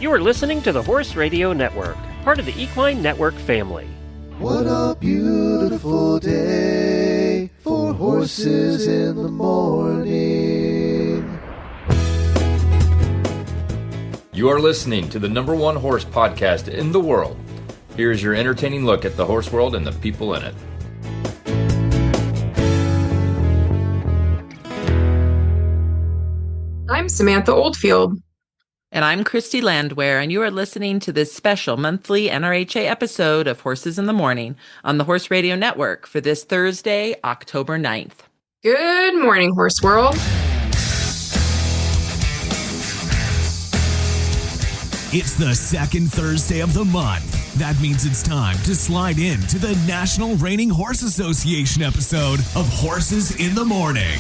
You are listening to the Horse Radio Network, part of the Equine Network family. What a beautiful day for horses in the morning. You are listening to the number one horse podcast in the world. Here is your entertaining look at the horse world and the people in it. I'm Samantha Oldfield. And I'm Christy Landwehr, and you are listening to this special monthly NRHA episode of Horses in the Morning on the Horse Radio Network for this Thursday, October 9th. Good morning, Horse World. It's the second Thursday of the month. That means it's time to slide in to the National Reining Horse Association episode of Horses in the Morning.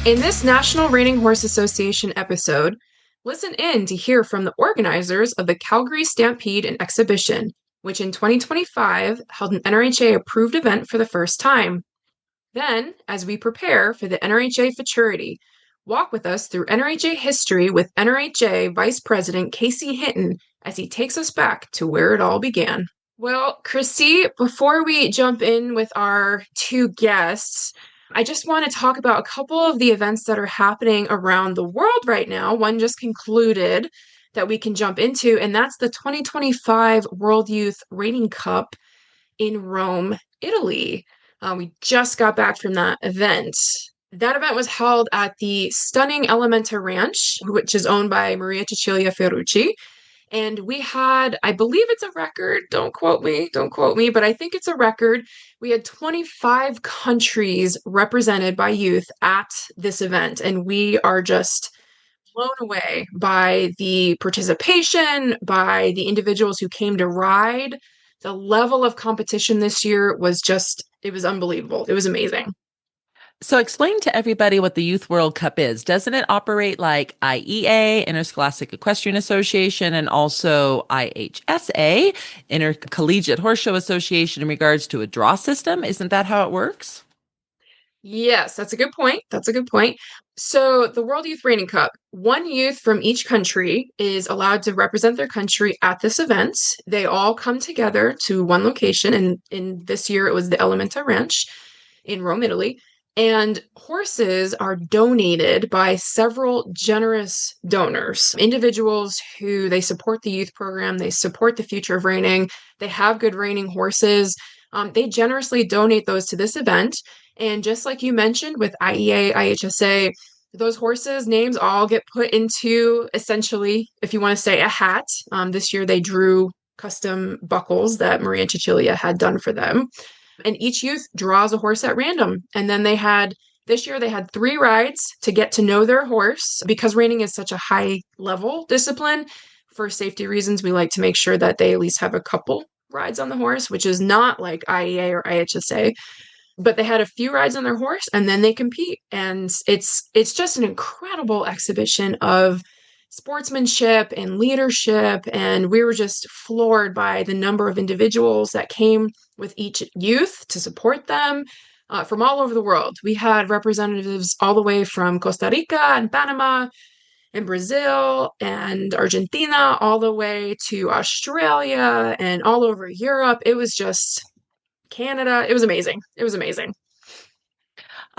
In this National Reining Horse Association episode, listen in to hear from the organizers of the Calgary Stampede and Exhibition, which in 2025 held an NRHA-approved event for the first time. Then, as we prepare for the NRHA Futurity, walk with us through NRHA history with NRHA Vice President Caey Hinton as he takes us back to where it all began. Well, Christy, before we jump in with our two guests, I just want to talk about a couple of the events that are happening around the world right now. One just concluded that we can jump into, and that's the 2025 World Youth Reining Cup in Rome, Italy. We just got back from that event. That event was held at the stunning Elementa Ranch, which is owned by Maria Cecilia Ferrucci. And we had, I believe it's a record, don't quote me, but I think it's a record. We had 25 countries represented by youth at this event. And we are just blown away by the participation, by the individuals who came to ride. The level of competition this year was just, it was unbelievable. It was amazing. So explain to everybody what the Youth World Cup is. Doesn't it operate like IEA, Interscholastic Equestrian Association, and also IHSA, Intercollegiate Horse Show Association, in regards to a draw system? Isn't that how it works? Yes, that's a good point. So the World Youth Reining Cup, one youth from each country is allowed to represent their country at this event. They all come together to one location, and in this year it was the Elementa Ranch in Rome, Italy. And horses are donated by several generous donors, individuals who they support the youth program, they support the future of reining, they have good reining horses. They generously donate those to this event. And just like you mentioned with IEA, IHSA, those horses' names all get put into, essentially, if you want to say, a hat. This year they drew custom buckles that Maria Cecilia had done for them. And each youth draws a horse at random. And then this year they had 3 rides to get to know their horse. Because reining is such a high level discipline, for safety reasons, we like to make sure that they at least have a couple rides on the horse, which is not like IEA or IHSA. But they had a few rides on their horse and then they compete. And it's just an incredible exhibition of sportsmanship and leadership. And we were just floored by the number of individuals that came with each youth to support them from all over the world. We had representatives all the way from Costa Rica and Panama and Brazil and Argentina, all the way to Australia and all over Europe. It was just Canada. It was amazing.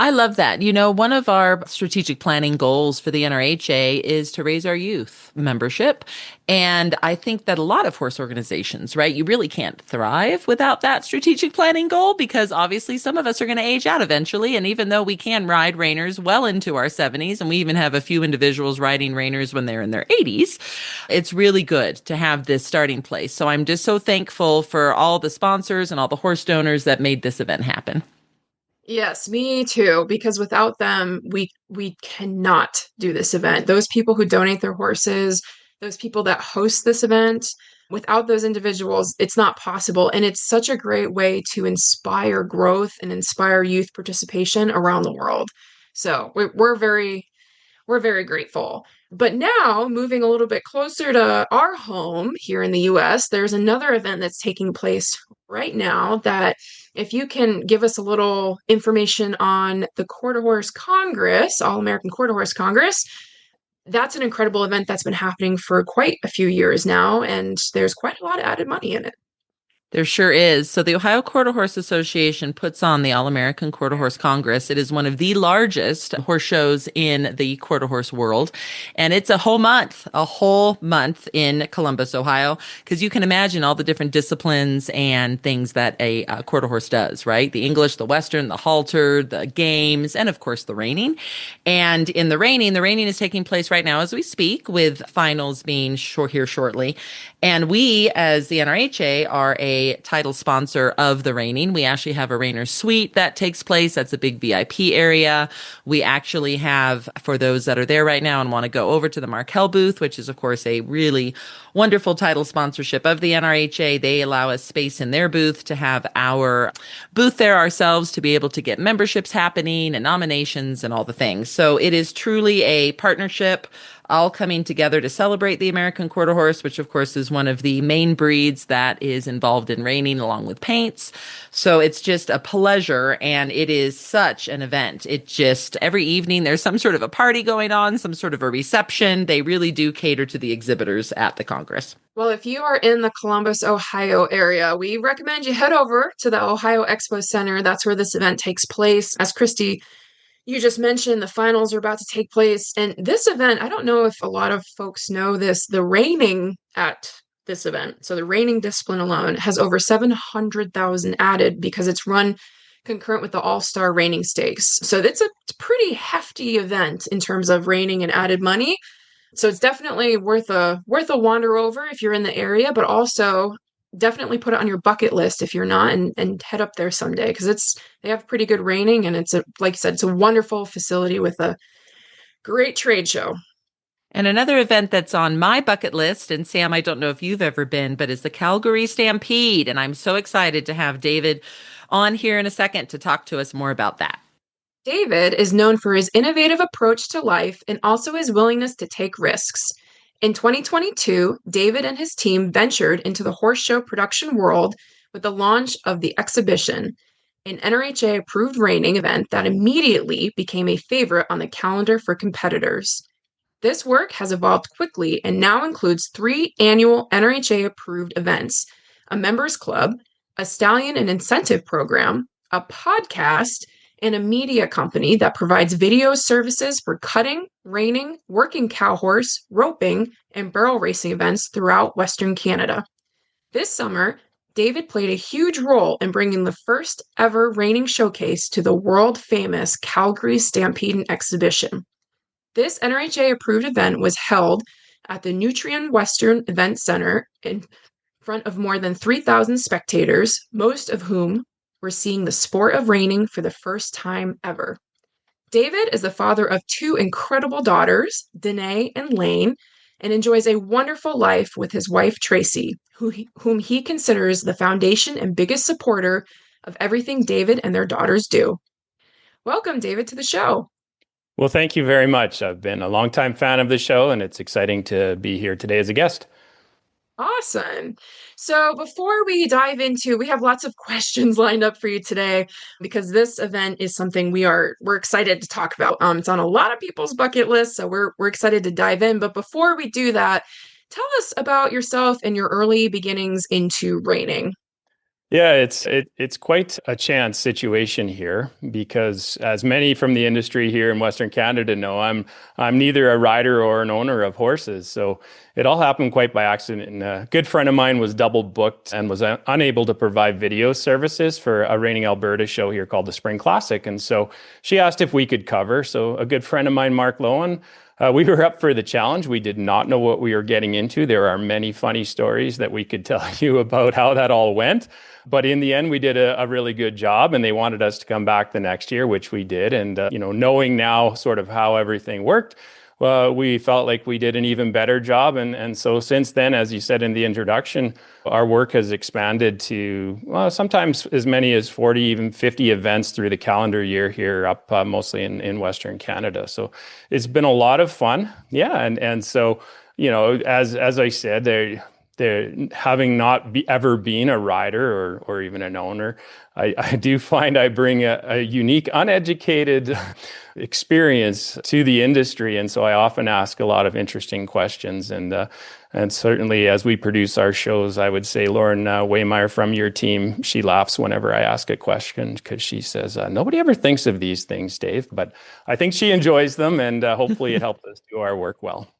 I love that. You know, one of our strategic planning goals for the NRHA is to raise our youth membership. And I think that a lot of horse organizations, right, you really can't thrive without that strategic planning goal, because obviously some of us are going to age out eventually. And even though we can ride reiners well into our 70s, and we even have a few individuals riding reiners when they're in their 80s, it's really good to have this starting place. So I'm just so thankful for all the sponsors and all the horse donors that made this event happen. Yes, me too, because without them, we cannot do this event. Those people who donate their horses, those people that host this event, without those individuals, it's not possible. And it's such a great way to inspire growth and inspire youth participation around the world. So we're very grateful. But now, moving a little bit closer to our home here in the US, there's another event that's taking place right now that, if you can give us a little information on the Quarter Horse Congress, All-American Quarter Horse Congress, that's an incredible event that's been happening for quite a few years now, and there's quite a lot of added money in it. There sure is. So the Ohio Quarter Horse Association puts on the All-American Quarter Horse Congress. It is one of the largest horse shows in the quarter horse world. And it's a whole month in Columbus, Ohio, because you can imagine all the different disciplines and things that a quarter horse does, right? The English, the Western, the halter, the games, and of course the reining. And in the reining is taking place right now as we speak, with finals being here shortly. And we, as the NRHA, are a title sponsor of the reining. We actually have a reiner suite that takes place. That's a big VIP area. We actually have, for those that are there right now and want to go over to the Markel booth, which is, of course, a really wonderful title sponsorship of the NRHA. They allow us space in their booth to have our booth there ourselves to be able to get memberships happening and nominations and all the things. So it is truly a partnership, all coming together to celebrate the American Quarter Horse, which of course is one of the main breeds that is involved in reining along with paints. So it's just a pleasure, and it is such an event. It just, every evening there's some sort of a party going on, some sort of a reception. They really do cater to the exhibitors at the Congress. Well, if you are in the Columbus, Ohio area, we recommend you head over to the Ohio Expo Center. That's where this event takes place. As Christy, you just mentioned, the finals are about to take place. And this event, I don't know if a lot of folks know this, the reining at this event, so the reining discipline alone, has over 700,000 added because it's run concurrent with the All-Star Reining Stakes. So it's a pretty hefty event in terms of reining and added money. So it's definitely worth a wander over if you're in the area, but also definitely put it on your bucket list if you're not, and head up there someday, because they have pretty good reining, and it's like you said, it's a wonderful facility with a great trade show. And another event that's on my bucket list, and Sam, I don't know if you've ever been, but is the Calgary Stampede. And I'm so excited to have David on here in a second to talk to us more about that. David is known for his innovative approach to life and also his willingness to take risks. In 2022, David and his team ventured into the horse show production world with the launch of the Exhibition, an NRHA-approved reining event that immediately became a favorite on the calendar for competitors. This work has evolved quickly and now includes 3 annual NRHA-approved events, a members club, a stallion and incentive program, a podcast, and a media company that provides video services for cutting, reining, working cow horse, roping, and barrel racing events throughout Western Canada. This summer, David played a huge role in bringing the first ever reining showcase to the world-famous Calgary Stampede and Exhibition. This NRHA-approved event was held at the Nutrien Western Event Center in front of more than 3,000 spectators, most of whom were seeing the sport of reining for the first time ever. David is the father of 2 incredible daughters, Danae and Lane, and enjoys a wonderful life with his wife, Tracy, whom he considers the foundation and biggest supporter of everything David and their daughters do. Welcome, David, to the show. Well, thank you very much. I've been a longtime fan of the show, and it's exciting to be here today as a guest. Awesome. So before we dive into, we have lots of questions lined up for you today, because this event is something we're excited to talk about. It's on a lot of people's bucket list, so we're excited to dive in. But before we do that, tell us about yourself and your early beginnings into reining. Yeah, it's quite a chance situation here, because as many from the industry here in Western Canada know, I'm neither a rider or an owner of horses. So it all happened quite by accident. And a good friend of mine was double booked and was unable to provide video services for a Reining Alberta show here called the Spring Classic. And so she asked if we could cover. So a good friend of mine, Mark Lowen, we were up for the challenge. We did not know what we were getting into. There are many funny stories that we could tell you about how that all went. But in the end, we did a really good job, and they wanted us to come back the next year, which we did. And, knowing now sort of how everything worked, we felt like we did an even better job. And so since then, as you said in the introduction, our work has expanded to sometimes as many as 40, even 50 events through the calendar year here up mostly in Western Canada. So it's been a lot of fun. Yeah. And so, as I said, having not ever been a rider or even an owner, I do find I bring a unique, uneducated experience to the industry. And so I often ask a lot of interesting questions. And certainly as we produce our shows, I would say Lauren Waymeyer from your team, she laughs whenever I ask a question because she says, nobody ever thinks of these things, Dave, but I think she enjoys them, and hopefully it helps us do our work well.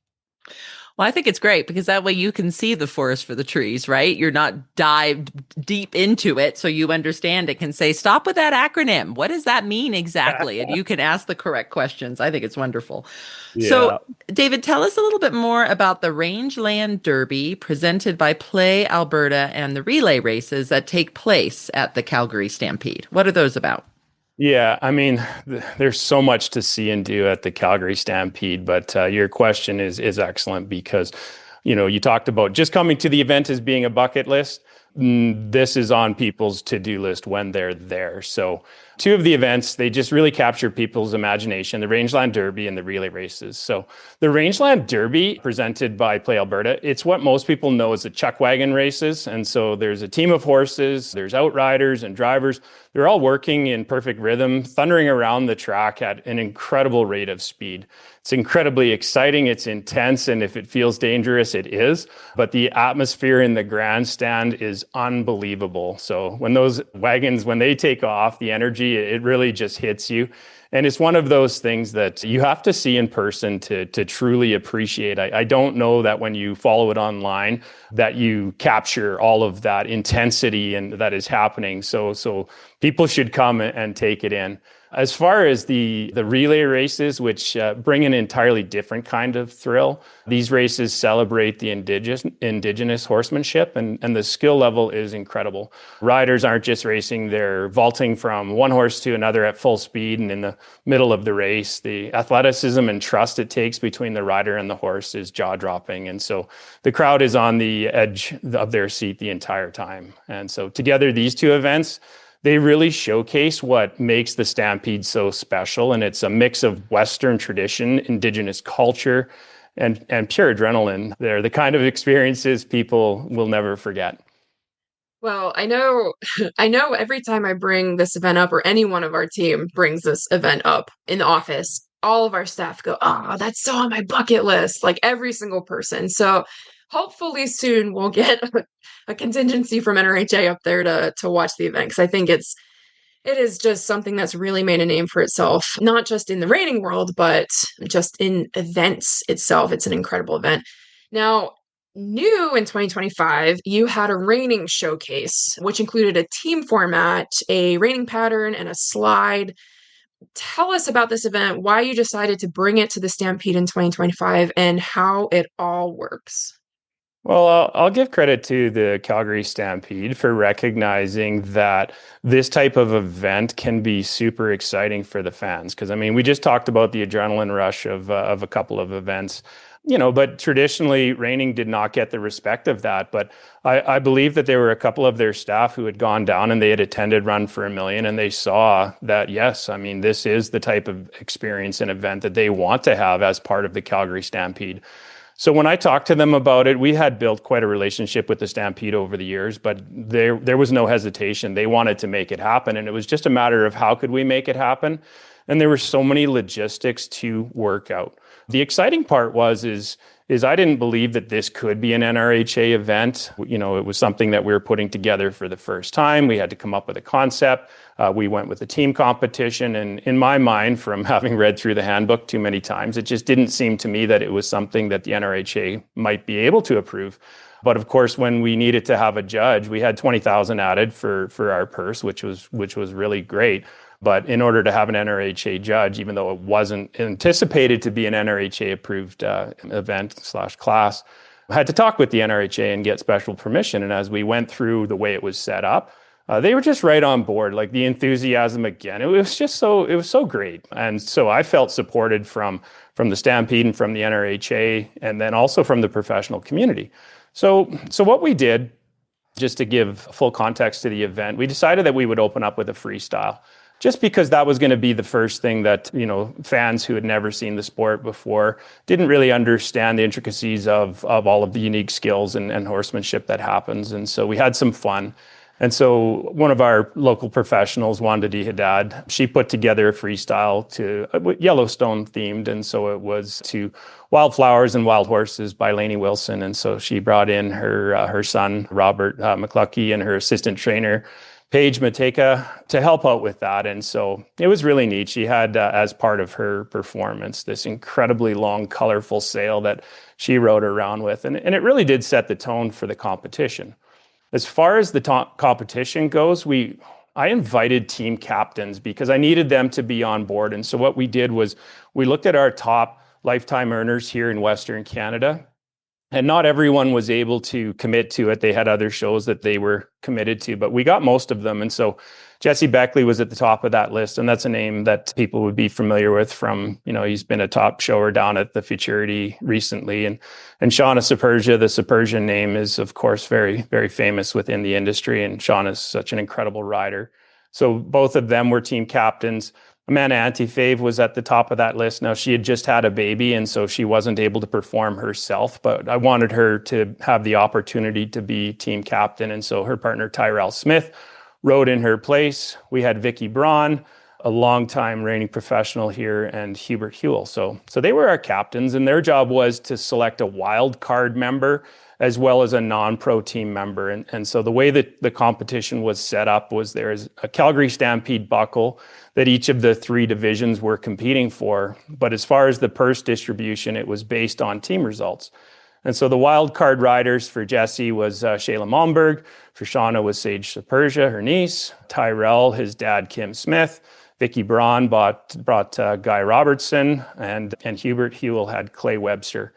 Well, I think it's great because that way you can see the forest for the trees, right? You're not dived deep into it, so you understand it. Can say, stop with that acronym. What does that mean exactly? And you can ask the correct questions. I think it's wonderful. Yeah. So, David, tell us a little bit more about the Rangeland Derby presented by Play Alberta and the relay races that take place at the Calgary Stampede. What are those about? Yeah, I mean, there's so much to see and do at the Calgary Stampede, but your question is excellent because, you talked about just coming to the event as being a bucket list. This is on people's to-do list when they're there. So two of the events, they just really capture people's imagination, the Rangeland Derby and the relay races. So the Rangeland Derby presented by Play Alberta, it's what most people know as the chuck wagon races. And so there's a team of horses, there's outriders and drivers. They're all working in perfect rhythm, thundering around the track at an incredible rate of speed. It's incredibly exciting, it's intense, and if it feels dangerous, it is. But the atmosphere in the grandstand is unbelievable. So when those wagons, when they take off, the energy, it really just hits you. And it's one of those things that you have to see in person to truly appreciate. I don't know that when you follow it online that you capture all of that intensity and that is happening. So people should come and take it in. As far as the relay races, which bring an entirely different kind of thrill, these races celebrate the indigenous horsemanship, and the skill level is incredible. Riders aren't just racing, they're vaulting from one horse to another at full speed, and in the middle of the race, the athleticism and trust it takes between the rider and the horse is jaw-dropping. And so the crowd is on the edge of their seat the entire time. And so together, these two events, they really showcase what makes the Stampede so special. And it's a mix of Western tradition, indigenous culture, and pure adrenaline. They're the kind of experiences people will never forget. Well, I know every time I bring this event up, or any one of our team brings this event up in the office, all of our staff go, "Oh, that's so on my bucket list," like every single person. So hopefully soon we'll get a contingency from NRHA up there to watch the event, because I think it is just something that's really made a name for itself, not just in the reining world, but just in events itself. It's an incredible event. Now, new in 2025, you had a reining showcase, which included a team format, a reining pattern, and a slide. Tell us about this event, why you decided to bring it to the Stampede in 2025, and how it all works. Well, I'll give credit to the Calgary Stampede for recognizing that this type of event can be super exciting for the fans. Because, I mean, we just talked about the adrenaline rush of a couple of events, but traditionally reining did not get the respect of that. But I believe that there were a couple of their staff who had gone down and they had attended Run for a Million, and they saw that, yes, I mean, this is the type of experience and event that they want to have as part of the Calgary Stampede. So when I talked to them about it, we had built quite a relationship with the Stampede over the years, but there was no hesitation. They wanted to make it happen, and it was just a matter of how could we make it happen? And there were so many logistics to work out. The exciting part is I didn't believe that this could be an NRHA event. It was something that we were putting together for the first time. We had to come up with a concept. We went with a team competition. And in my mind, from having read through the handbook too many times, it just didn't seem to me that it was something that the NRHA might be able to approve. But of course, when we needed to have a judge, we had $20,000 added for our purse, which was really great. But in order to have an NRHA judge, even though it wasn't anticipated to be an NRHA-approved event/class, I had to talk with the NRHA and get special permission. And as we went through the way it was set up, they were just right on board. Like the enthusiasm again, it was so great. And so I felt supported from the Stampede and from the NRHA, and then also from the professional community. So what we did, just to give full context to the event, we decided that we would open up with a freestyle. just because that was going to be the first thing that, fans who had never seen the sport before didn't really understand the intricacies of all of the unique skills and horsemanship that happens. And so we had some fun. And so one of our local professionals, Wanda D. Haddad, she put together a freestyle to Yellowstone themed. And so it was to Wildflowers and Wild Horses by Lainey Wilson. And so she brought in her son, Robert McCluckey, and her assistant trainer, Paige Mateka, to help out with that. And so it was really neat. She had, as part of her performance, this incredibly long, colorful sail that she rode around with. And it really did set the tone for the competition. As far as the competition goes, I invited team captains because I needed them to be on board. And so what we did was we looked at our top lifetime earners here in Western Canada, and not everyone was able to commit to it. They had other shows that they were committed to, but we got most of them. And so Jesse Beckley was at the top of that list, and that's a name that people would be familiar with from, he's been a top shower down at the Futurity recently. And Shauna Supersia, the Supersia name is, of course, very, very famous within the industry, and Shauna is such an incredible rider. So both of them were team captains. Amanda Antifave was at the top of that list. Now, she had just had a baby, and so she wasn't able to perform herself, but I wanted her to have the opportunity to be team captain. And so her partner, Tyrell Smith, rode in her place. We had Vicky Braun, a longtime reining professional here, and Hubert Huell. So they were our captains, and their job was to select a wild card member as well as a non-pro team member. And so the way that the competition was set up was there's a Calgary Stampede buckle that each of the three divisions were competing for. But as far as the purse distribution, it was based on team results. And so the wild card riders for Jesse was Shayla Malmberg. For Shauna was Sage Supersia, her niece. Tyrell, his dad, Kim Smith. Vicky Braun brought Guy Robertson. And Hubert Huell had Clay Webster.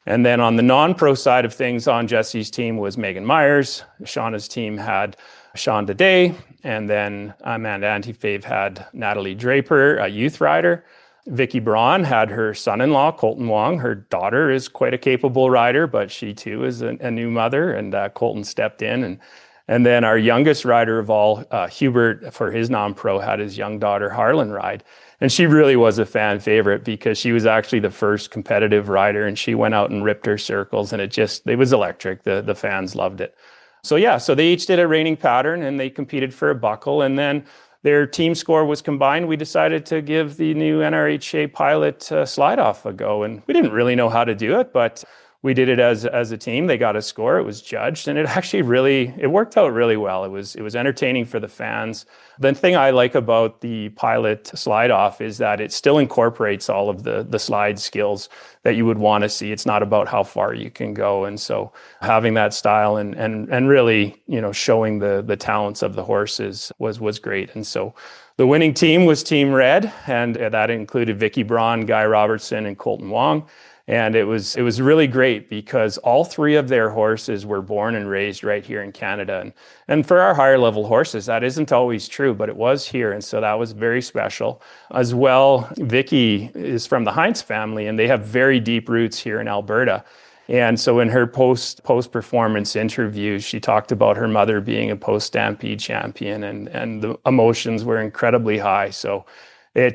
And then on the non-pro side of things, on Jesse's team was Megan Myers. Shauna's team had Shonda Day. And then Amanda Antifave had Natalie Draper, a youth rider. Vicky Braun had her son-in-law, Colton Wong. Her daughter is quite a capable rider, but she too is a new mother, and Colton stepped in. And then our youngest rider of all, Hubert, for his non-pro, had his young daughter, Harlan, ride. And she really was a fan favorite because she was actually the first competitive rider, and she went out and ripped her circles, and it was electric. The fans loved it. So they each did a reining pattern, and they competed for a buckle, and then their team score was combined. We decided to give the new NRHA pilot slide off a go, and we didn't really know how to do it, but we did it as a team. They got a score. It was judged, and it worked out really well. It was entertaining for the fans. The thing I like about the pilot slide off is that it still incorporates all of the slide skills that you would want to see. It's not about how far you can go, and so having that style and really showing the talents of the horses was great. And so the winning team was Team Red, and that included Vicky Braun, Guy Robertson, and Colton Wong. And it was really great because all three of their horses were born and raised right here in Canada. And for our higher level horses, that isn't always true, but it was here. And so that was very special. As well, Vicky is from the Heinz family, and they have very deep roots here in Alberta. And so in her post-performance interview, she talked about her mother being a post-Stampede champion, and the emotions were incredibly high. So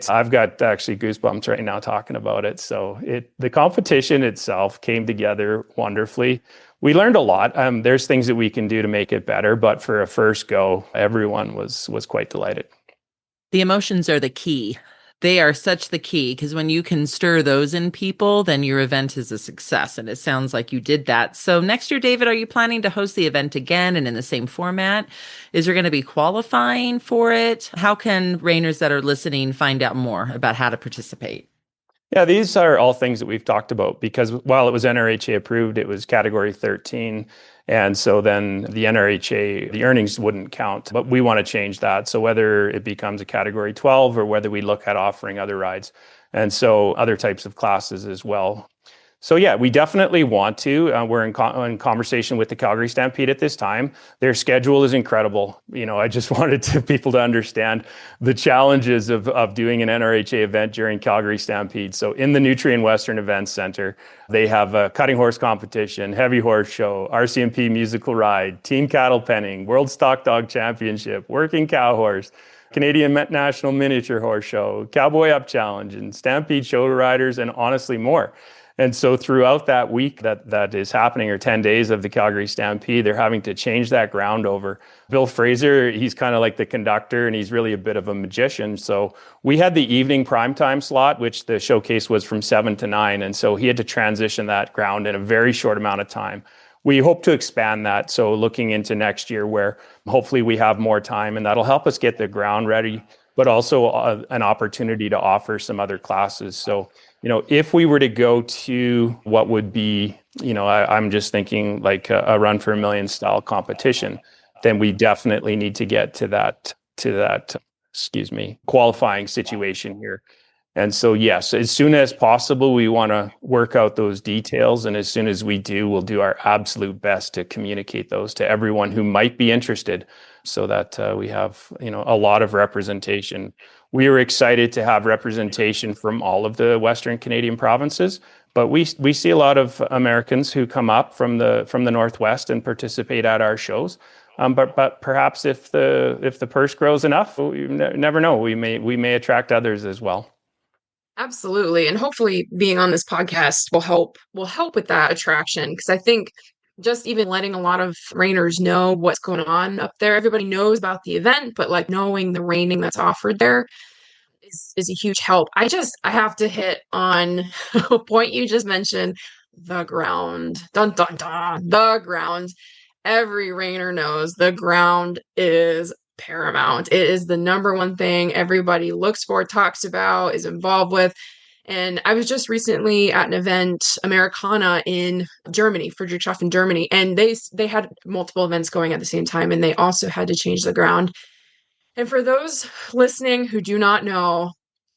I've got actually goosebumps right now talking about it. So the competition itself came together wonderfully. We learned a lot. There's things that we can do to make it better, but for a first go, everyone was quite delighted. The emotions are the key. They are such the key, because when you can stir those in people, then your event is a success. And it sounds like you did that. So next year, David, are you planning to host the event again and in the same format? Is there going to be qualifying for it? How can reiners that are listening find out more about how to participate? Yeah, these are all things that we've talked about, because while it was NRHA approved, it was category 13. And so then the NRHA, the earnings wouldn't count, but we want to change that. So whether it becomes a category 12 or whether we look at offering other rides, and so other types of classes as well. So yeah, we definitely want to. We're in conversation with the Calgary Stampede at this time. Their schedule is incredible. I just wanted people to understand the challenges of doing an NRHA event during Calgary Stampede. So in the Nutrien Western Events Center, they have a cutting horse competition, heavy horse show, RCMP musical ride, team cattle penning, World Stock Dog Championship, working cow horse. Canadian National Miniature Horse Show, Cowboy Up Challenge, and Stampede Show Riders, and honestly more. And so throughout that week that is happening, or 10 days of the Calgary Stampede, they're having to change that ground over. Bill Fraser, he's kind of like the conductor, and he's really a bit of a magician. So we had the evening primetime slot, which the showcase was from 7 to 9. And so he had to transition that ground in a very short amount of time. We hope to expand that. So looking into next year, where hopefully we have more time, and that'll help us get the ground ready, but also an opportunity to offer some other classes. So, if we were to go to what would be, I'm just thinking like a Run for a Million style competition, then we definitely need to get to that, qualifying situation here. And so, yes, as soon as possible, we want to work out those details. And as soon as we do, we'll do our absolute best to communicate those to everyone who might be interested, so that we have, a lot of representation. We were excited to have representation from all of the Western Canadian provinces, but we see a lot of Americans who come up from the Northwest and participate at our shows. But perhaps if the purse grows enough, you never know. We may attract others as well. Absolutely. And hopefully being on this podcast will help with that attraction, because I think just even letting a lot of reiners know what's going on up there. Everybody knows about the event, but like knowing the reining that's offered there is a huge help. I have to hit on a point you just mentioned, the ground. Dun dun dun. The ground. Every reiner knows the ground is paramount. It is the number one thing everybody looks for, talks about, is involved with. And I was just recently at an event, Americana in Germany, Friedrichshafen, Germany, and they had multiple events going at the same time, and they also had to change the ground. And for those listening who do not know,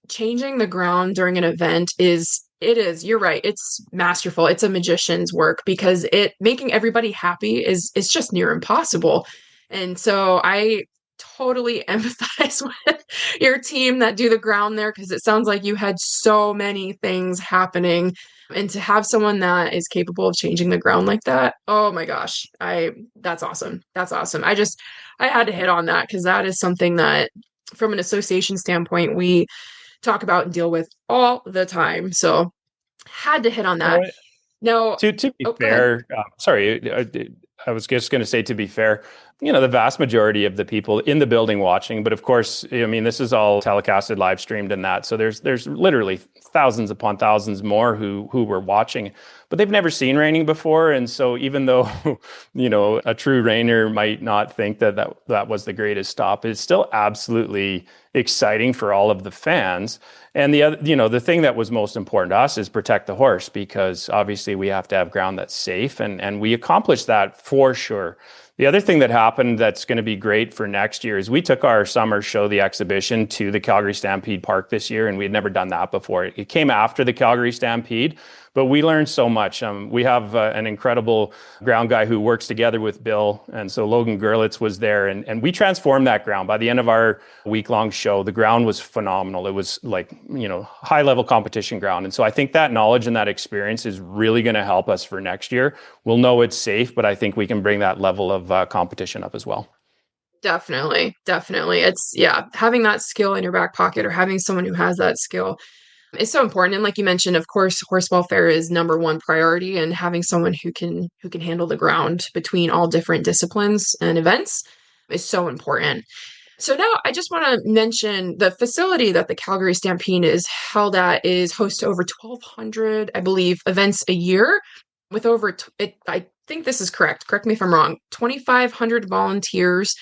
changing the ground during an event you're right, it's masterful. It's a magician's work, because making everybody happy is just near impossible. And so I totally empathize with your team that do the ground there, because it sounds like you had so many things happening, and to have someone that is capable of changing the ground like that, oh my gosh, that's awesome. I had to hit on that, because that is something that from an association standpoint we talk about and deal with all the time. So had to hit on that. Now, to be fair, sorry, I was just going to say, to be fair, the vast majority of the people in the building watching, but of course, this is all telecasted, live streamed and that. So there's literally thousands upon thousands more who were watching, but they've never seen reining before. And so even though, a true reiner might not think that was the greatest stop, it's still absolutely exciting for all of the fans. And the other, the thing that was most important to us is protect the horse, because obviously we have to have ground that's safe, and we accomplished that for sure. The other thing that happened that's going to be great for next year is we took our summer show, the exhibition, to the Calgary Stampede Park this year, and we had never done that before. It came after the Calgary Stampede, but we learned so much. We have an incredible ground guy who works together with Bill, and so Logan Gerlitz was there, and we transformed that ground. By the end of our week-long show, the ground was phenomenal. It was like, high-level competition ground. And so I think that knowledge and that experience is really going to help us for next year. We'll know it's safe, but I think we can bring that level of competition up as well. Definitely. It's, having that skill in your back pocket, or having someone who has that skill, is so important. And like you mentioned, of course, horse welfare is number one priority, and having someone who can handle the ground between all different disciplines and events is so important. So now I just want to mention the facility that the Calgary Stampede is held at is host to over 1,200, I believe, events a year, with over, I think this is correct me if I'm wrong, 2,500 volunteers.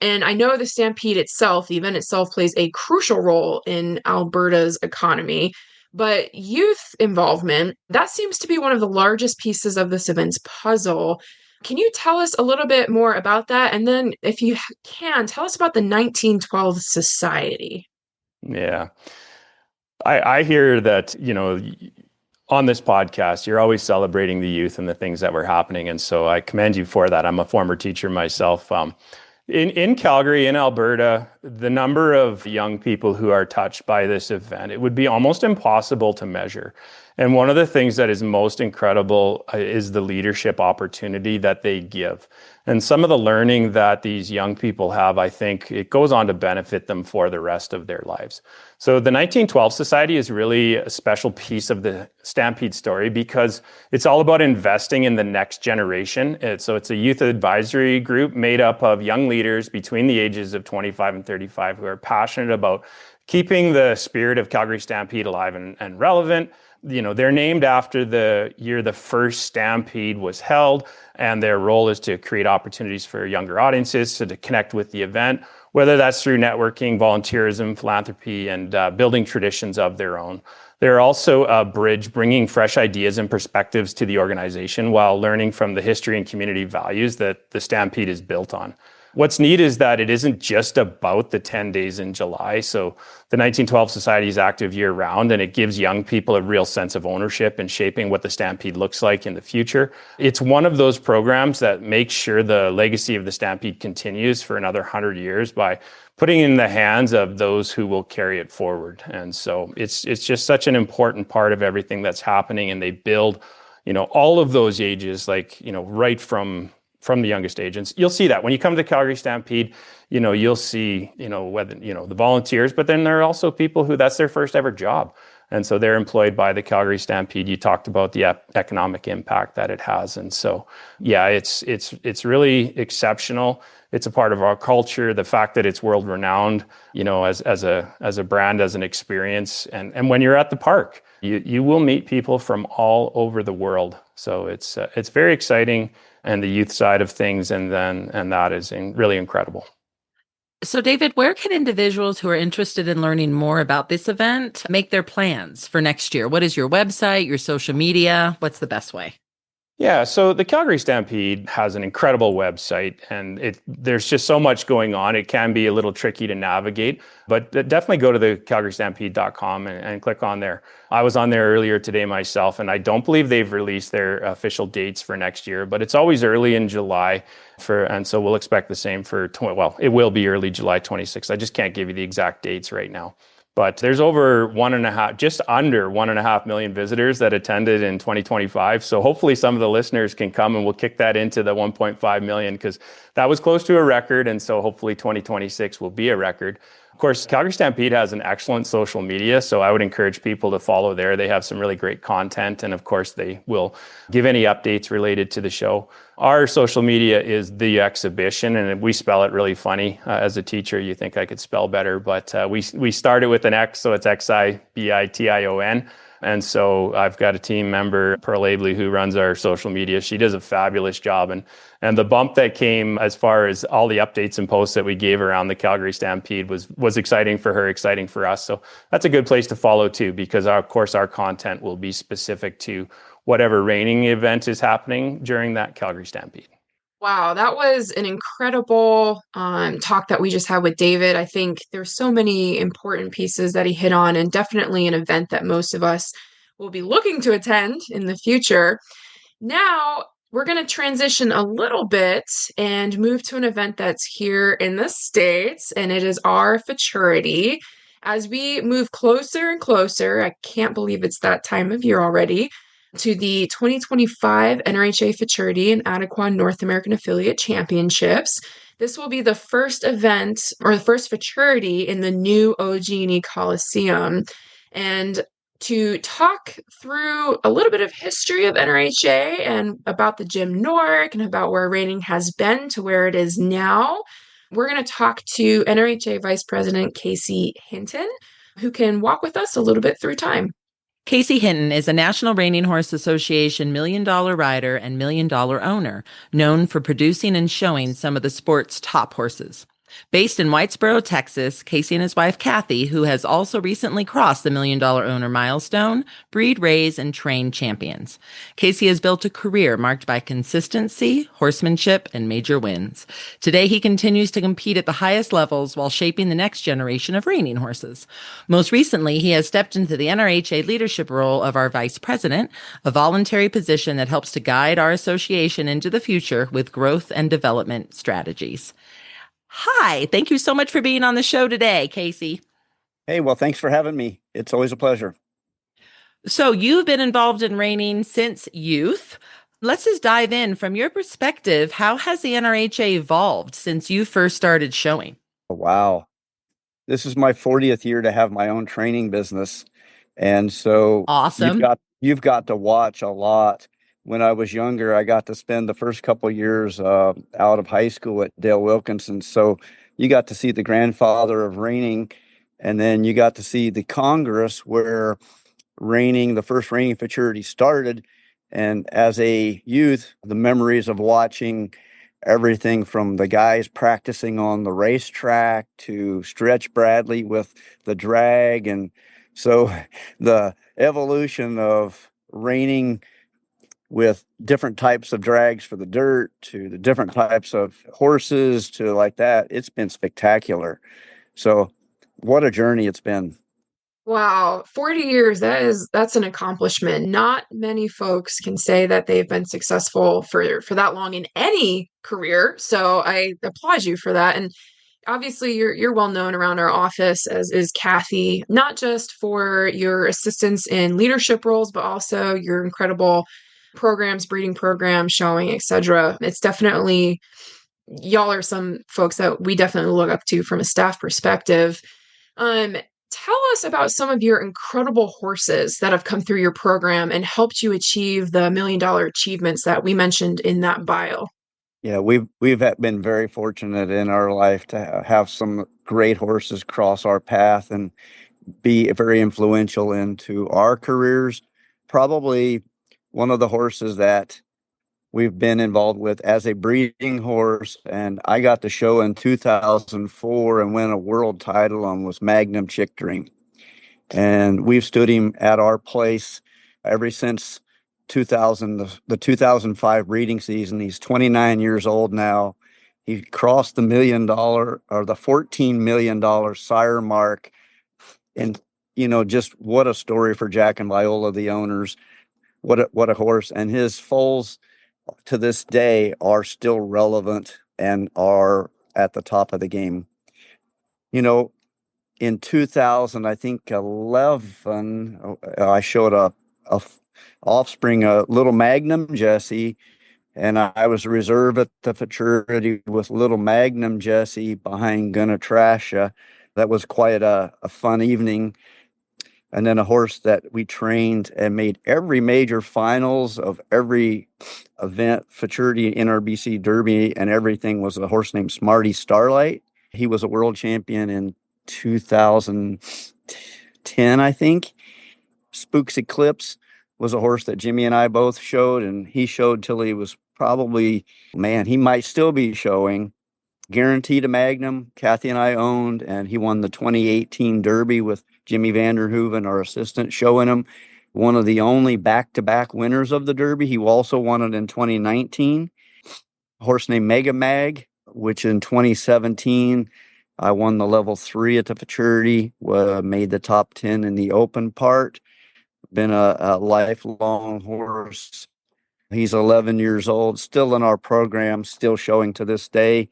And I know the Stampede itself, the event itself, plays a crucial role in Alberta's economy, but youth involvement, that seems to be one of the largest pieces of this event's puzzle. Can you tell us a little bit more about that? And then if you can, tell us about the 1912 Society. Yeah. I hear that, on this podcast, you're always celebrating the youth and the things that were happening. And so I commend you for that. I'm a former teacher myself. In Calgary, in Alberta, the number of young people who are touched by this event, it would be almost impossible to measure. And one of the things that is most incredible is the leadership opportunity that they give. And some of the learning that these young people have, I think it goes on to benefit them for the rest of their lives. So the 1912 Society is really a special piece of the Stampede story because it's all about investing in the next generation. So it's a youth advisory group made up of young leaders between the ages of 25 and 35 who are passionate about keeping the spirit of Calgary Stampede alive and relevant. They're named after the year the first Stampede was held, and their role is to create opportunities for younger audiences to connect with the event, whether that's through networking, volunteerism, philanthropy, and building traditions of their own. They're also a bridge bringing fresh ideas and perspectives to the organization while learning from the history and community values that the Stampede is built on. What's neat is that it isn't just about the 10 days in July. So the 1912 Society is active year round, and it gives young people a real sense of ownership in shaping what the Stampede looks like in the future. It's one of those programs that makes sure the legacy of the Stampede continues for another 100 years by putting it in the hands of those who will carry it forward. And so it's just such an important part of everything that's happening, and they build, all of those ages, right from the youngest age. And you'll see that when you come to Calgary Stampede, you'll see, whether, the volunteers, but then there are also people who that's their first ever job. And so they're employed by the Calgary Stampede. You talked about the economic impact that it has. And so, yeah, it's really exceptional. It's a part of our culture. The fact that it's world renowned, as a brand, as an experience. And when you're at the park, you will meet people from all over the world. So it's very exciting. And the youth side of things, and that is really incredible. So, David, where can individuals who are interested in learning more about this event make their plans for next year? What is your website, your social media? What's the best way? Yeah, so the Calgary Stampede has an incredible website, and there's just so much going on. It can be a little tricky to navigate, but definitely go to the calgarystampede.com and click on there. I was on there earlier today myself, and I don't believe they've released their official dates for next year, but it's always early in July, and so we'll expect the same it will be early July 26th. I just can't give you the exact dates right now. But there's just under 1.5 million visitors that attended in 2025. So hopefully some of the listeners can come, and we'll kick that into the 1.5 million because that was close to a record. And so hopefully 2026 will be a record. Of course, Calgary Stampede has an excellent social media, so I would encourage people to follow there. They have some really great content, and of course, they will give any updates related to the show. Our social media is The Exhibition, and we spell it really funny. As a teacher, you think I could spell better, but we started with an X, so it's Xibition. And so I've got a team member, Pearl Abley, who runs our social media. She does a fabulous job. And the bump that came as far as all the updates and posts that we gave around the Calgary Stampede was exciting for her, exciting for us. So that's a good place to follow too, because of course our content will be specific to whatever reining event is happening during that Calgary Stampede. Wow, that was an incredible talk that we just had with David. I think there's so many important pieces that he hit on, and definitely an event that most of us will be looking to attend in the future. Now, we're going to transition a little bit and move to an event that's here in the States, and it is our Futurity. As we move closer and closer, I can't believe it's that time of year already, to the 2025 NRHA Futurity and Adequan North American Affiliate Championships. This will be the first event, or the first Futurity, in the new OG&E Coliseum. And to talk through a little bit of history of NRHA and about the Gym Nork and about where reining has been to where it is now, we're going to talk to NRHA Vice President Caey Hinton, who can walk with us a little bit through time. Caey Hinton is a National Reining Horse Association $1 million rider and $1 million owner, known for producing and showing some of the sport's top horses. Based in Whitesboro, Texas, Caey and his wife, Kathy, who has also recently crossed the $1 million owner milestone, breed, raise, and train champions. Caey has built a career marked by consistency, horsemanship, and major wins. Today, he continues to compete at the highest levels while shaping the next generation of reining horses. Most recently, he has stepped into the NRHA leadership role of our vice president, a voluntary position that helps to guide our association into the future with growth and development strategies. Hi, thank you so much for being on the show today, Caey. Hey, well, thanks for having me. It's always a pleasure. So you've been involved in reining since youth. Let's just dive in. From your perspective, how has the NRHA evolved since you first started showing? Wow. This is my 40th year to have my own training business. And so Awesome. you've got to watch a lot. When I was younger, I got to spend the first couple of years out of high school at Dale Wilkinson. So you got to see the grandfather of reining, and then you got to see the Congress where the first reining futurity started. And as a youth, the memories of watching everything from the guys practicing on the racetrack to Stretch Bradley with the drag. And so the evolution of reining with different types of drags for the dirt to the different types of horses to like that, it's been spectacular. So what a journey it's been. Wow, 40 years, that's an accomplishment. Not many folks can say that they've been successful for that long in any career. So I applaud you for that. And obviously you're well known around our office, as is Kathy, not just for your assistance in leadership roles, but also your incredible programs, breeding programs, showing, etc. It's definitely, y'all are some folks that we definitely look up to from a staff perspective. Um, Tell us about some of your incredible horses that have come through your program and helped you achieve the $1 million achievements that we mentioned in that bio. Yeah, we've been very fortunate in our life to have some great horses cross our path and be very influential into our careers. Probably one of the horses that we've been involved with as a breeding horse, and I got to show in 2004 and win a world title on, was Magnum Chick Dream. And we've stood him at our place ever since 2000, the 2005 breeding season. He's 29 years old now. He crossed the $1 million or the $14 million sire mark. And, just what a story for Jack and Viola, the owners. What a horse. And his foals to this day are still relevant and are at the top of the game. In 2000, I think 11, I showed a offspring, a little Magnum Jesse, and I was a reserve at the futurity with little Magnum Jesse behind Gonna Trasha. That was quite a fun evening. And then a horse that we trained and made every major finals of every event, futurity, NRBC Derby, and everything, was a horse named Smarty Starlight. He was a world champion in 2010, I think. Spooks Eclipse was a horse that Jimmy and I both showed, and he showed till he was probably, he might still be showing. Guaranteed a Magnum, Kathy and I owned, and he won the 2018 Derby with Jimmy Vanderhoeven, our assistant, showing him. One of the only back-to-back winners of the Derby. He also won it in 2019. A horse named Mega Mag, which in 2017, I won the level 3 at the futurity, made the top 10 in the open part. Been a lifelong horse. He's 11 years old, still in our program, still showing to this day.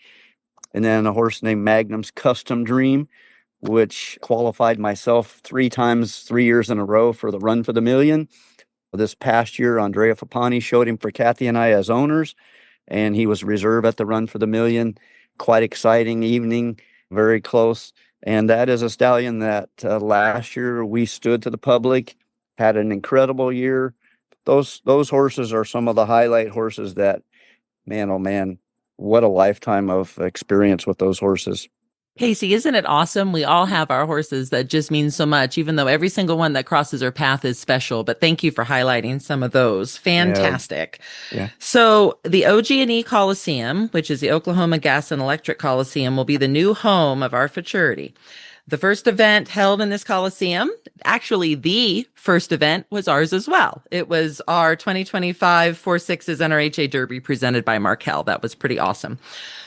And then a horse named Magnum's Custom Dream, which qualified myself 3 times, 3 years in a row for the Run for the Million. This past year, Andrea Fapani showed him for Kathy and I as owners, and he was reserve at the Run for the Million. Quite exciting evening, very close. And that is a stallion that last year we stood to the public, had an incredible year. Those horses are some of the highlight horses that, man, oh man, what a lifetime of experience with those horses. Casey, isn't it awesome? We all have our horses that just mean so much, even though every single one that crosses our path is special. But thank you for highlighting some of those. Fantastic. Yeah. So the OG&E Coliseum, which is the Oklahoma Gas and Electric Coliseum, will be the new home of our futurity. The first event held in this Coliseum, actually the first event, was ours as well. It was our 2025 4/6's NRHA Derby presented by Markel. That was pretty awesome.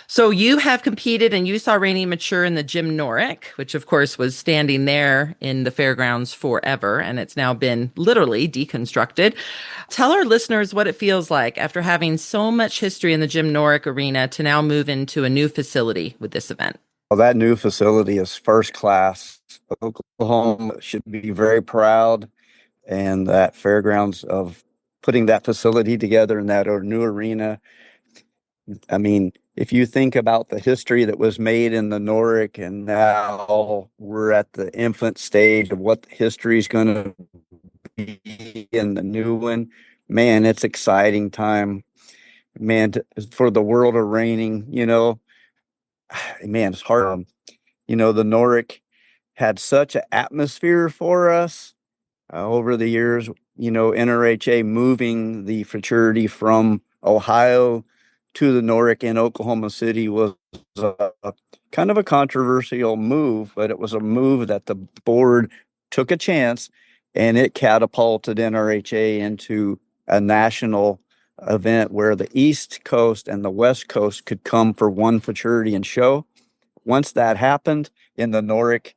So you have competed and you saw Rainey mature in the Jim Norick, which of course was standing there in the fairgrounds forever, and it's now been literally deconstructed. Tell our listeners what it feels like after having so much history in the Jim Norick arena to now move into a new facility with this event. Well, that new facility is first class. Oklahoma should be very proud, and that fairgrounds of putting that facility together in that new arena. I mean, if you think about the history that was made in the NRHA, and now we're at the infant stage of what the history is going to be in the new one, man, it's exciting time, man, for the world of reining, man, it's hard. The NRHA had such an atmosphere for us over the years, NRHA moving the fraternity from Ohio to the NRHA in Oklahoma City was a kind of a controversial move, but it was a move that the board took a chance, and it catapulted NRHA into a national event where the East Coast and the West Coast could come for one fraternity and show. Once that happened in the NRHA,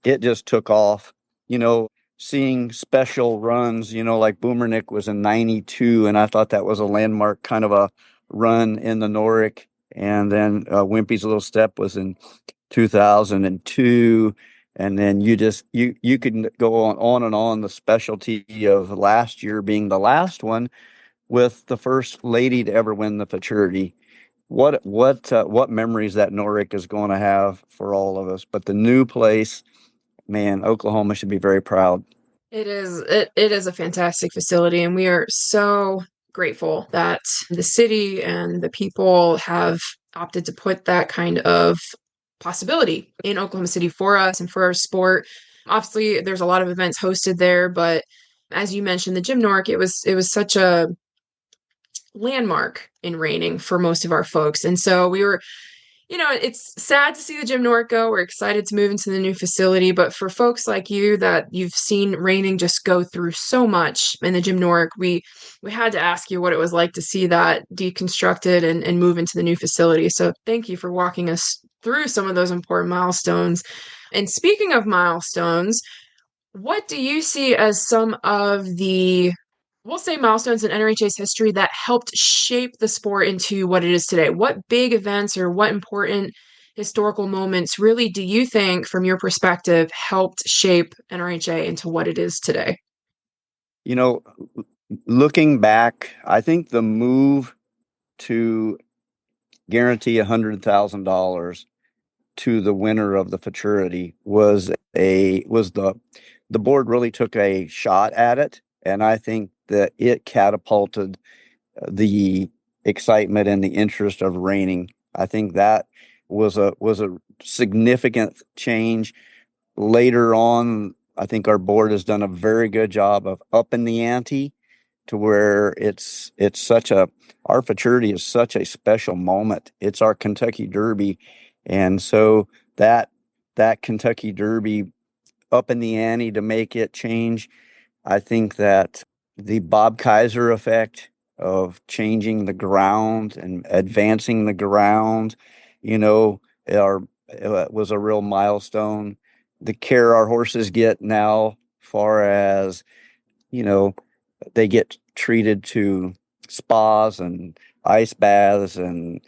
it just took off. Seeing special runs, like Boomernick was in 92, and I thought that was a landmark kind of a run in the NRHA. And then Wimpy's Little Step was in 2002. And then you could go on and on. The specialty of last year being the last one with the first lady to ever win the fraternity. What memories that NRHA is going to have for all of us. But the new place, man, Oklahoma should be very proud. It is a fantastic facility, and we are so grateful that the city and the people have opted to put that kind of possibility in Oklahoma City for us and for our sport. Obviously, there's a lot of events hosted there, but as you mentioned, the Gym Nork, it was such a landmark in reining for most of our folks. And so we were, it's sad to see the Gym Nork go. We're excited to move into the new facility, but for folks like you that you've seen reining just go through so much in the Gym Nork, we had to ask you what it was like to see that deconstructed and move into the new facility. So thank you for walking us through some of those important milestones. And speaking of milestones, what do you see as some of the, we'll say, milestones in NRHA's history that helped shape the sport into what it is today? What big events or what important historical moments really do you think, from your perspective, helped shape NRHA into what it is today? Looking back, I think the move to guarantee $100,000 to the winner of the fraternity was the board really took a shot at it, and I think that it catapulted the excitement and the interest of reining. I think that was a significant change. Later on, I think our board has done a very good job of upping the ante to where our fraternity is such a special moment. It's our Kentucky Derby. And so that Kentucky Derby up in the ante to make it change. I think that the Bob Kaiser effect of changing the ground and advancing the ground, was a real milestone. The care our horses get now, far as, they get treated to spas and ice baths and,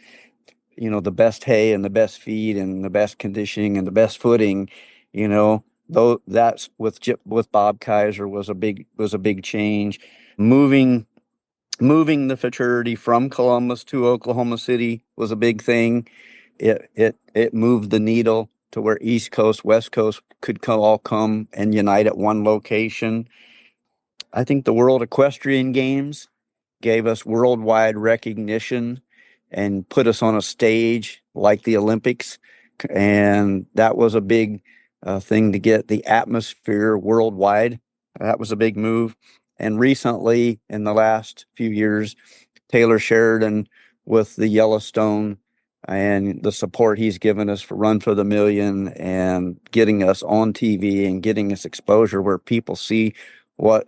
the best hay and the best feed and the best conditioning and the best footing, though that's with Bob Kaiser was a big change. Moving the fraternity from Columbus to Oklahoma City was a big thing. It moved the needle to where East Coast, West Coast could all come and unite at one location. I think the World Equestrian Games gave us worldwide recognition and put us on a stage like the Olympics. And that was a big thing to get the atmosphere worldwide. That was a big move. And recently, in the last few years, Taylor Sheridan with the Yellowstone and the support he's given us for Run for the Million and getting us on TV and getting us exposure where people see what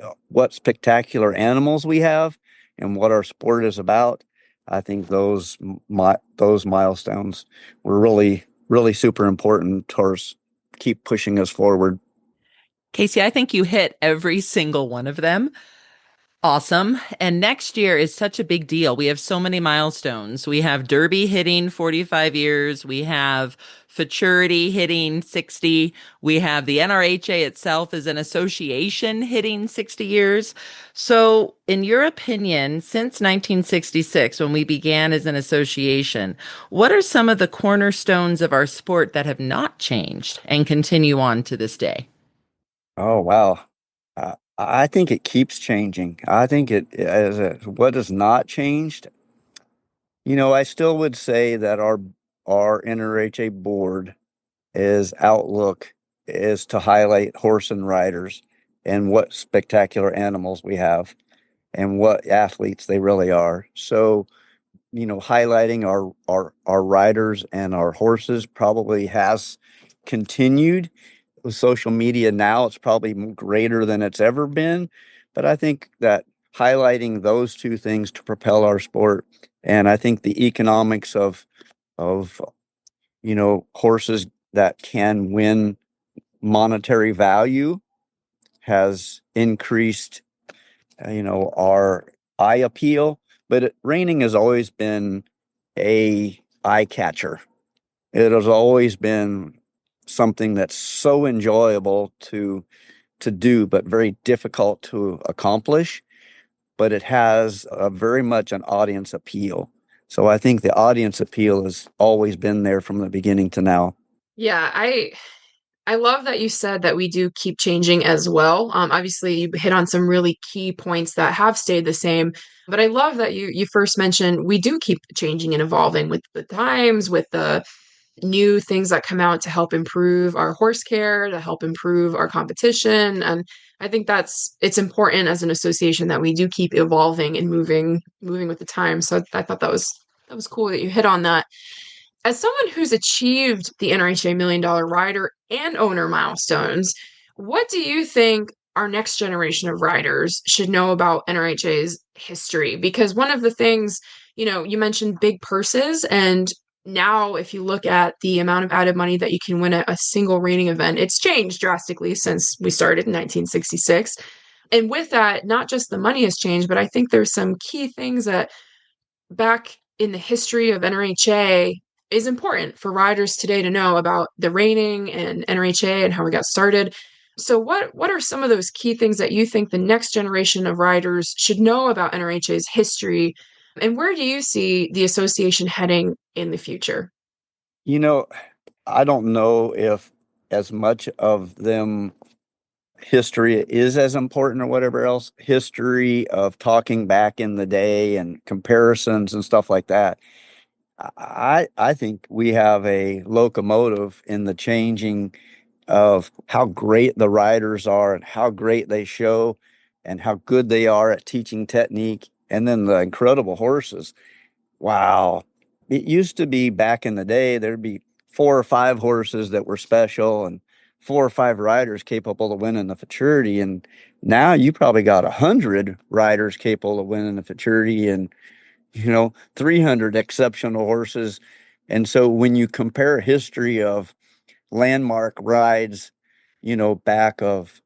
spectacular animals we have and what our sport is about. I think those milestones were really, really super important towards keep pushing us forward. Casey, I think you hit every single one of them. Awesome. And next year is such a big deal. We have so many milestones. We have Derby hitting 45 years. We have Futurity hitting 60. We have the NRHA itself as an association hitting 60 years. So, in your opinion, since 1966, when we began as an association, what are some of the cornerstones of our sport that have not changed and continue on to this day? Oh, wow. I think it keeps changing. I think what has not changed. I still would say that our NRHA board is outlook is to highlight horse and riders and what spectacular animals we have and what athletes they really are. So, highlighting our riders and our horses probably has continued. With social media now, it's probably greater than it's ever been. But I think that highlighting those two things to propel our sport, and I think the economics of horses that can win monetary value has increased, our eye appeal. But reining has always been a eye catcher. It has always been something that's so enjoyable to do, but very difficult to accomplish. But it has very much an audience appeal. So I think the audience appeal has always been there from the beginning to now. Yeah, I love that you said that we do keep changing as well. Obviously, you hit on some really key points that have stayed the same, but I love that you first mentioned we do keep changing and evolving with the times, with the new things that come out to help improve our horse care, to help improve our competition. And I think it's important as an association that we do keep evolving and moving with the time. So I thought that was cool that you hit on that. As someone who's achieved the NRHA Million Dollar Rider and Owner milestones, what do you think our next generation of riders should know about NRHA's history? Because one of the things, you mentioned big purses, and now if you look at the amount of added money that you can win at a single reining event, it's changed drastically since we started in 1966. And with that, not just the money has changed, but I think there's some key things that back in the history of NRHA is important for riders today to know about the reining and NRHA and how we got started. So what are some of those key things that you think the next generation of riders should know about NRHA's history, and where do you see the association heading in the future? I don't know if as much of them history is as important or whatever else, history of talking back in the day and comparisons and stuff like that. I think we have a locomotive in the changing of how great the riders are and how great they show and how good they are at teaching technique, and then the incredible horses. Wow. It used to be back in the day, there'd be 4 or 5 horses that were special and 4 or 5 riders capable of winning the Futurity. And now you probably got 100 riders capable of winning the Futurity and, 300 exceptional horses. And so when you compare history of landmark rides, back of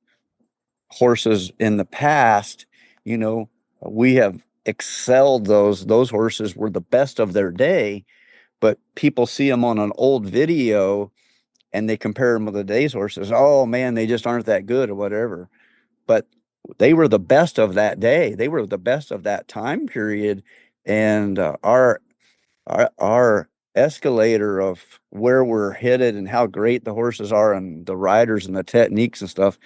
horses in the past, we have excelled those horses were the best of their day, but people see them on an old video and they compare them with today's horses. Oh man, they just aren't that good or whatever. But they were the best of that day. They were the best of that time period. And our escalator of where we're headed and how great the horses are and the riders and the techniques and stuff,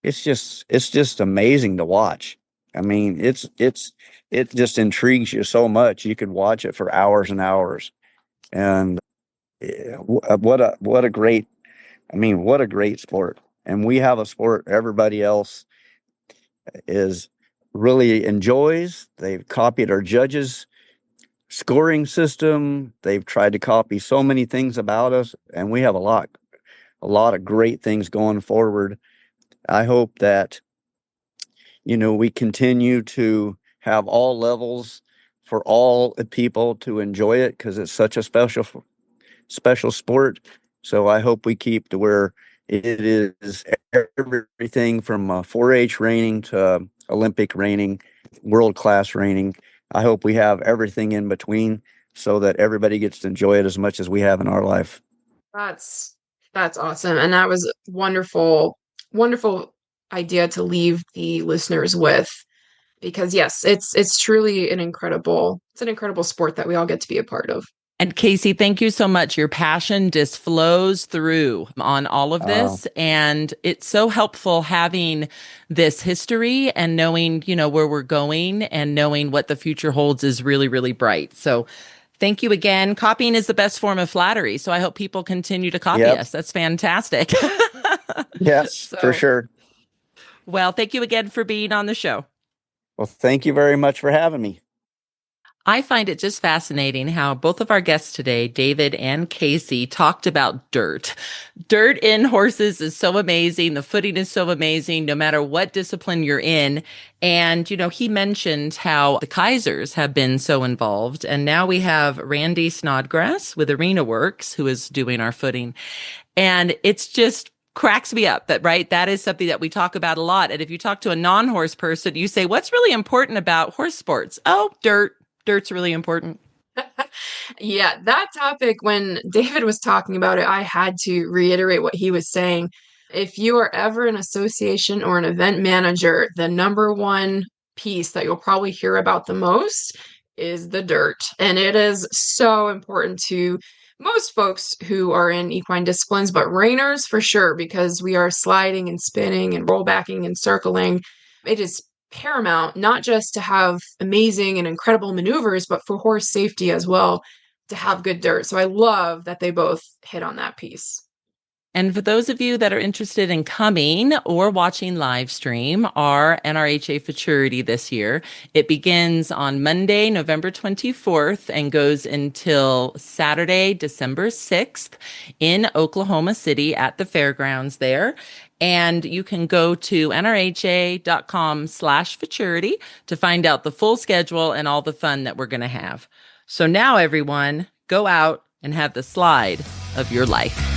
it's just amazing to watch. I mean, it just intrigues you so much. You could watch it for hours and hours. And what a great, what a great sport. And we have a sport everybody else is really enjoys. They've copied our judges' scoring system. They've tried to copy so many things about us, and we have a lot of great things going forward. I hope that we continue to have all levels for all people to enjoy it, because it's such a special sport. So I hope we keep to where it is everything from 4-H reining to Olympic reining, world-class reining. I hope we have everything in between so that everybody gets to enjoy it as much as we have in our life. That's awesome. And that was wonderful, wonderful idea to leave the listeners with, because yes, it's truly an incredible sport that we all get to be a part of. And Caey, thank you so much. Your passion just flows through on all of this. And it's so helpful having this history and knowing, where we're going and knowing what the future holds is really, really bright. So thank you again. Copying is the best form of flattery. So I hope people continue to copy us. That's fantastic. Yes, for sure. Well, thank you again for being on the show. Well, thank you very much for having me. I find it just fascinating how both of our guests today, David and Caey, talked about dirt. Dirt in horses is so amazing. The footing is so amazing, no matter what discipline you're in. And, he mentioned how the Kaisers have been so involved. And now we have Randy Snodgrass with Arena Works, who is doing our footing. And it's just cracks me up that is something that we talk about a lot. And if you talk to a non-horse person, you say, what's really important about horse sports? Oh, dirt. Dirt's really important. Yeah, that topic, when David was talking about it, I had to reiterate what he was saying. If you are ever an association or an event manager, the number one piece that you'll probably hear about the most is the dirt. And it is so important to most folks who are in equine disciplines, but reiners for sure, because we are sliding and spinning and rollbacking and circling. It is paramount, not just to have amazing and incredible maneuvers, but for horse safety as well, to have good dirt. So I love that they both hit on that piece. And for those of you that are interested in coming or watching live stream our NRHA Futurity this year, it begins on Monday, November 24th and goes until Saturday, December 6th in Oklahoma City at the fairgrounds there. And you can go to nrha.com/futurity to find out the full schedule and all the fun that we're going to have. So now, everyone, go out and have the slide of your life.